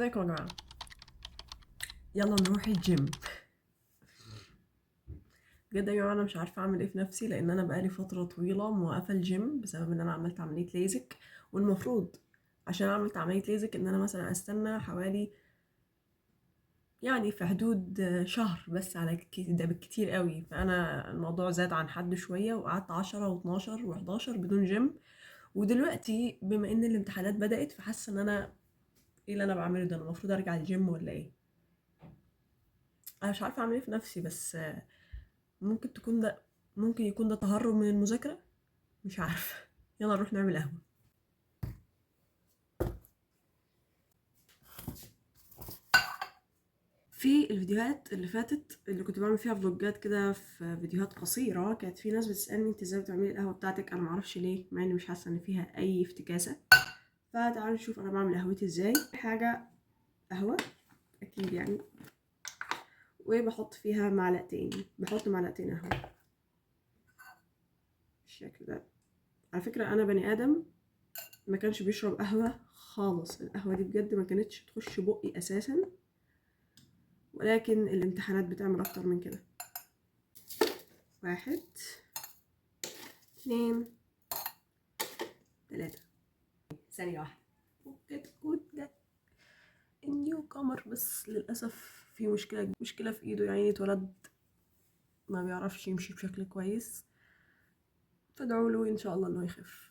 ازيكم يا جماعة؟ يلا نروح الجيم. بجد يا جماعة انا مش عارفة اعمل ايه في نفسي، لان انا بقالي فترة طويلة موقفة الجيم بسبب ان انا عملت عملية ليزك. والمفروض عشان عملت عملية ليزك ان انا مثلا استنى حوالي يعني في حدود شهر بس، على ده بالكتير قوي. فانا الموضوع زاد عن حد شوية، وقعدت 10 و12 و11 بدون جيم. ودلوقتي بما ان الامتحانات بدأت، فحاسة ان انا ايه اللي انا بعمله ده؟ انا المفروض ارجع الجيم ولا ايه؟ انا مش عارفة اعمل ايه في نفسي، بس ممكن تكون ده ممكن يكون ده تهرب من المذاكرة، مش عارفة. يلا نروح نعمل قهوة. في الفيديوهات اللي فاتت اللي كنت بعمل فيها فلوجات كده، في فيديوهات قصيرة، كانت في ناس بتسألني انت ازاي بتعملي القهوة بتاعتك. انا معرفش ليه، مع اني مش حاسة ان فيها اي افتكاسة. فتعالوا نشوف انا بعمل قهوتي ازاي. حاجة قهوة اكيد يعني، وبحط فيها بحط معلقتين قهوة بالشكل ده. على فكرة انا بني ادم ما كانش بيشرب قهوة خالص، القهوة دي بجد ما كانتش تخش بقي اساسا، ولكن الامتحانات بتعمل اكتر من كده. 1 2 3. ثانية واحدة. فكت كود النيو كامر، بس للأسف في مشكلة في ايده، يعني اتولد ما بيعرفش يمشي بشكل كويس. فادعوا له ان شاء الله انه يخف.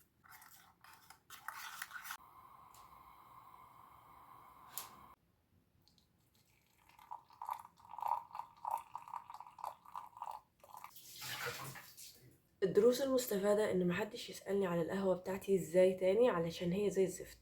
الدروس المستفادة ان محدش يسألني على القهوة بتاعتي ازاي تاني، علشان هي زي الزفت.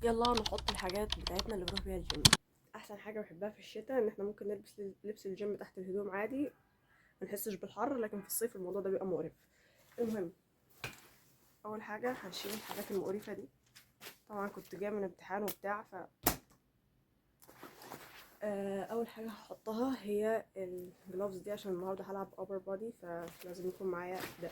يلا نحط الحاجات بتاعتنا اللي بنروح بيها الجيم. احسن حاجة بحبها في الشتاء ان احنا ممكن نلبس لبس الجيم تحت الهدوم عادي، ما نحسش بالحر، لكن في الصيف الموضوع ده بيبقى مقرف. المهم، اول حاجه هشيل الحاجات المقرفه دي. طبعا كنت جايه من امتحان وبتاع، ف اول حاجه هحطها هي الجلوفز دي، عشان النهارده هلعب upper body، فلازم يكون معايا ده.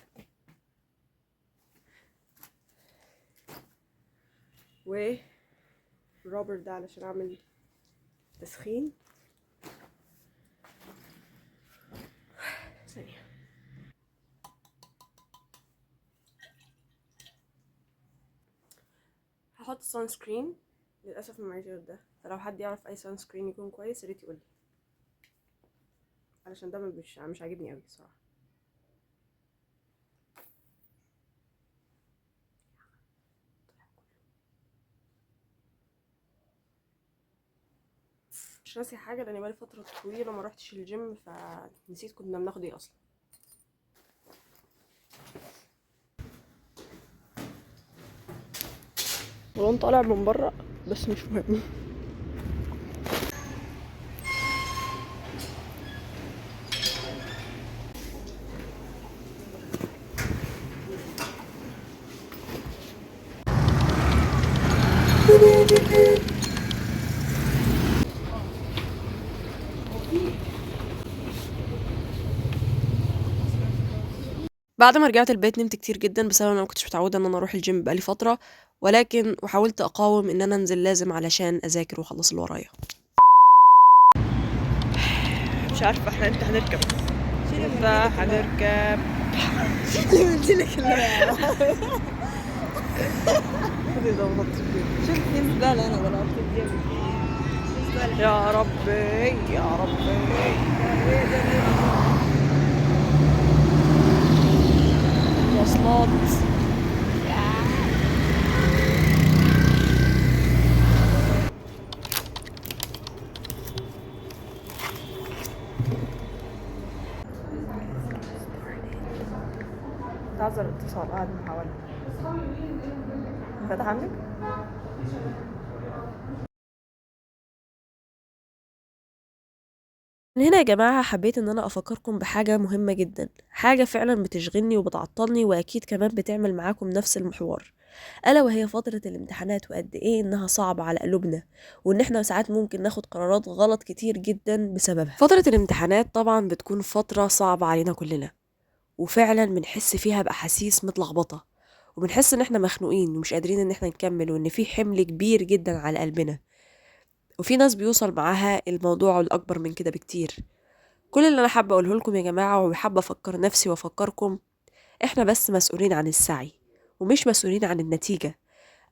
والرابر ده علشان اعمل تسخين. ثانيه. هحط سان سكرين، للاسف ما معيش غير ده، فلو حد يعرف اي سان سكرين يكون كويس يا ريت يقولي، علشان ده مش عاجبني قوي الصراحه. مش ناسي حاجه، لان بقالي فتره طويله ما روحتش الجيم، فنسيت كنا بناخد ايه اصلا. ولون طالع من بره بس مش مهم. بعد ما رجعت البيت نمت كتير جدا، بسبب انا ما كنتش متعوده ان انا اروح الجيم بقالي فتره، ولكن وحاولت اقاوم ان انا انزل لازم علشان اذاكر واخلص اللي ورايا. مش عارفه احنا امتى هنركب. امتى هنركب؟ قلت لك خدي ده بحط فيه. شوف في زبالة أنا ولا أكتب جيبي. يا ربي يا ربي. مواصلات. تعذر الاتصال، قاعد محاولة. فتح عندك؟ من هنا يا جماعة حبيت ان انا افكركم بحاجة مهمة جدا، حاجة فعلا بتشغلني وبتعطلني واكيد كمان بتعمل معاكم نفس المحور، الا وهي فترة الامتحانات وقد ايه انها صعبة على قلوبنا، وان احنا ساعات ممكن ناخد قرارات غلط كتير جدا بسببها. فترة الامتحانات طبعا بتكون فترة صعبة علينا كلنا، وفعلا بنحس فيها بأحاسيس متلخبطة، وبنحس ان احنا مخنوقين ومش قادرين ان احنا نكمل، وان في حمل كبير جدا على قلبنا، وفي ناس بيوصل معاها الموضوع الأكبر من كده بكتير. كل اللي أنا حابة أقوله لكم يا جماعة، وحابة أفكر نفسي وأفكركم، إحنا بس مسؤولين عن السعي ومش مسؤولين عن النتيجة.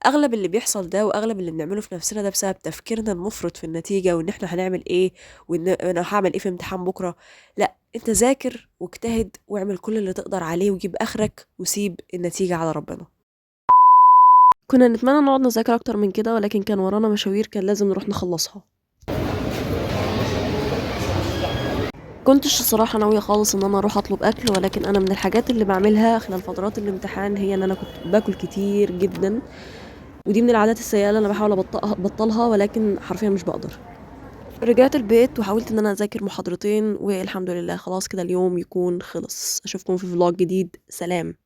أغلب اللي بيحصل ده وأغلب اللي بنعمله في نفسنا ده بسبب تفكيرنا المفرط في النتيجة، وإن إحنا هنعمل إيه، وإن أنا هعمل إيه في امتحان بكرة. لأ، أنت ذاكر واجتهد واعمل كل اللي تقدر عليه وجيب آخرك وسيب النتيجة على ربنا. كنا نتمنى نقعد نذاكر أكتر من كده، ولكن كان ورانا مشاوير كان لازم نروح نخلصها. كنتش الصراحة ناوية خالص ان انا اروح اطلب اكل، ولكن انا من الحاجات اللي بعملها خلال فترات الامتحان هي ان انا كنت باكل كتير جدا، ودي من العادات السيئة اللي انا بحاول ابطلها، ولكن حرفيا مش بقدر. رجعت البيت وحاولت ان انا اذاكر محاضرتين، والحمد لله خلاص كده اليوم يكون خلص. اشوفكم في فلوج جديد، سلام.